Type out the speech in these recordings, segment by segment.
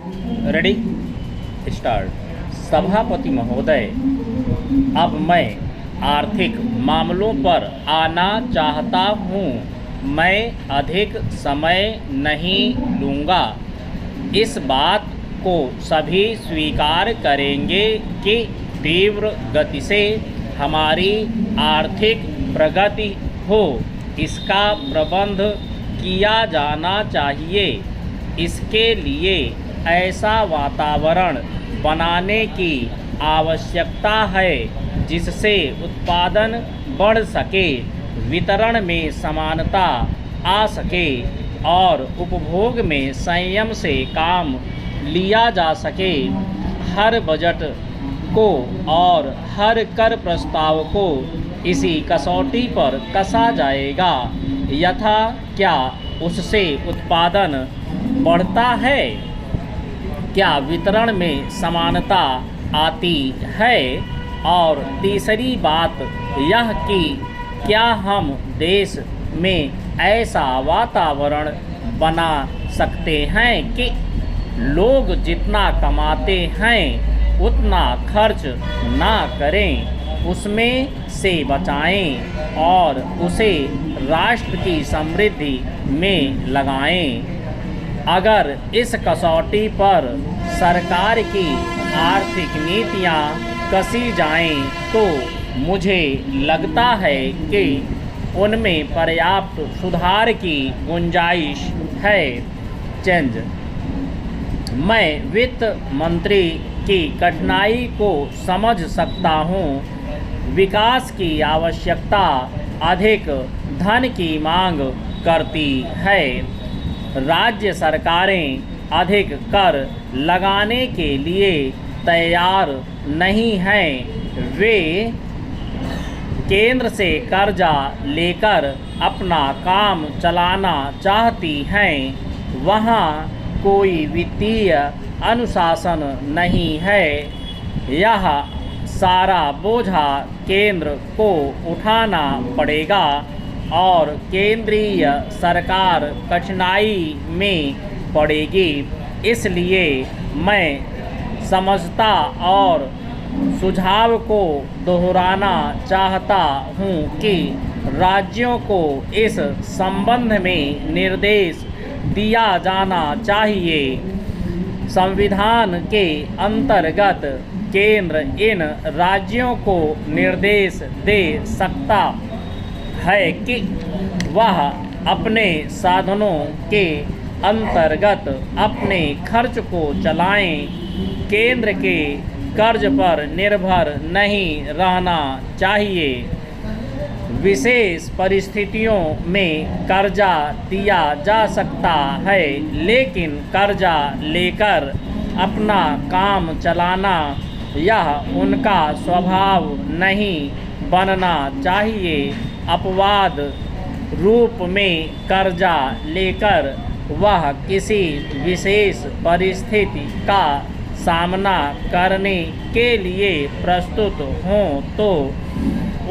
Ready start. सभापति महोदय, अब मैं आर्थिक मामलों पर आना चाहता हूँ। मैं अधिक समय नहीं लूँगा। इस बात को सभी स्वीकार करेंगे कि तीव्र गति से हमारी आर्थिक प्रगति हो, इसका प्रबंध किया जाना चाहिए। इसके लिए ऐसा वातावरण बनाने की आवश्यकता है जिससे उत्पादन बढ़ सके, वितरण में समानता आ सके और उपभोग में संयम से काम लिया जा सके। हर बजट को और हर कर प्रस्ताव को इसी कसौटी पर कसा जाएगा। यथा क्या उससे उत्पादन बढ़ता है? क्या वितरण में समानता आती है? और तीसरी बात यह कि क्या हम देश में ऐसा वातावरण बना सकते हैं कि लोग जितना कमाते हैं उतना खर्च ना करें, उसमें से बचाएं और उसे राष्ट्र की समृद्धि में लगाएं। अगर इस कसौटी पर सरकार की आर्थिक नीतियां कसी जाएं तो मुझे लगता है कि उनमें पर्याप्त सुधार की गुंजाइश है। चेंज। मैं वित्त मंत्री की कठिनाई को समझ सकता हूँ। विकास की आवश्यकता अधिक धन की मांग करती है। राज्य सरकारें अधिक कर लगाने के लिए तैयार नहीं हैं। वे केंद्र से कर्जा लेकर अपना काम चलाना चाहती हैं। वहाँ कोई वित्तीय अनुशासन नहीं है। यह सारा बोझा केंद्र को उठाना पड़ेगा और केंद्रीय सरकार कठिनाई में पड़ेगी। इसलिए मैं समझता और सुझाव को दोहराना चाहता हूँ कि राज्यों को इस संबंध में निर्देश दिया जाना चाहिए। संविधान के अंतर्गत केंद्र इन राज्यों को निर्देश दे सकता है कि वह अपने साधनों के अंतर्गत अपने खर्च को चलाएं। केंद्र के कर्ज पर निर्भर नहीं रहना चाहिए। विशेष परिस्थितियों में कर्जा दिया जा सकता है, लेकिन कर्जा लेकर अपना काम चलाना यह उनका स्वभाव नहीं बनना चाहिए। अपवाद रूप में कर्जा लेकर वह किसी विशेष परिस्थिति का सामना करने के लिए प्रस्तुत हों तो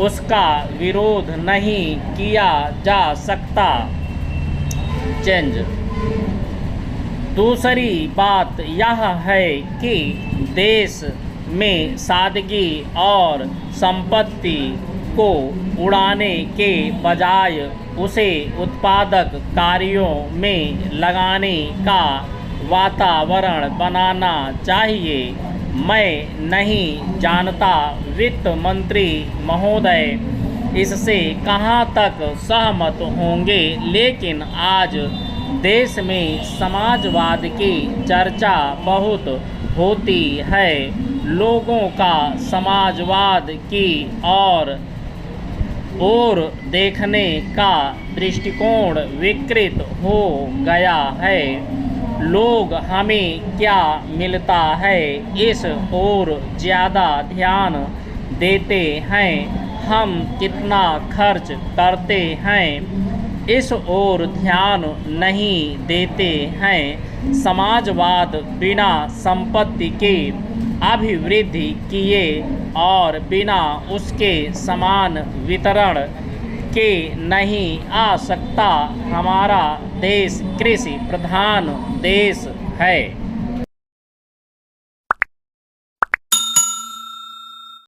उसका विरोध नहीं किया जा सकता। चेंज। दूसरी बात यह है कि देश में सादगी और संपत्ति को उड़ाने के बजाय उसे उत्पादक कार्यों में लगाने का वातावरण बनाना चाहिए। मैं नहीं जानता वित्त मंत्री महोदय इससे कहाँ तक सहमत होंगे, लेकिन आज देश में समाजवाद की चर्चा बहुत होती है। लोगों का समाजवाद की ओर देखने का दृष्टिकोण विकृत हो गया है। लोग हमें क्या मिलता है इस ओर ज़्यादा ध्यान देते हैं, हम कितना खर्च करते हैं इस ओर ध्यान नहीं देते हैं। समाजवाद बिना संपत्ति के अभिवृद्धि किए और बिना उसके समान वितरण के नहीं आ सकता। हमारा देश कृषि प्रधान देश है।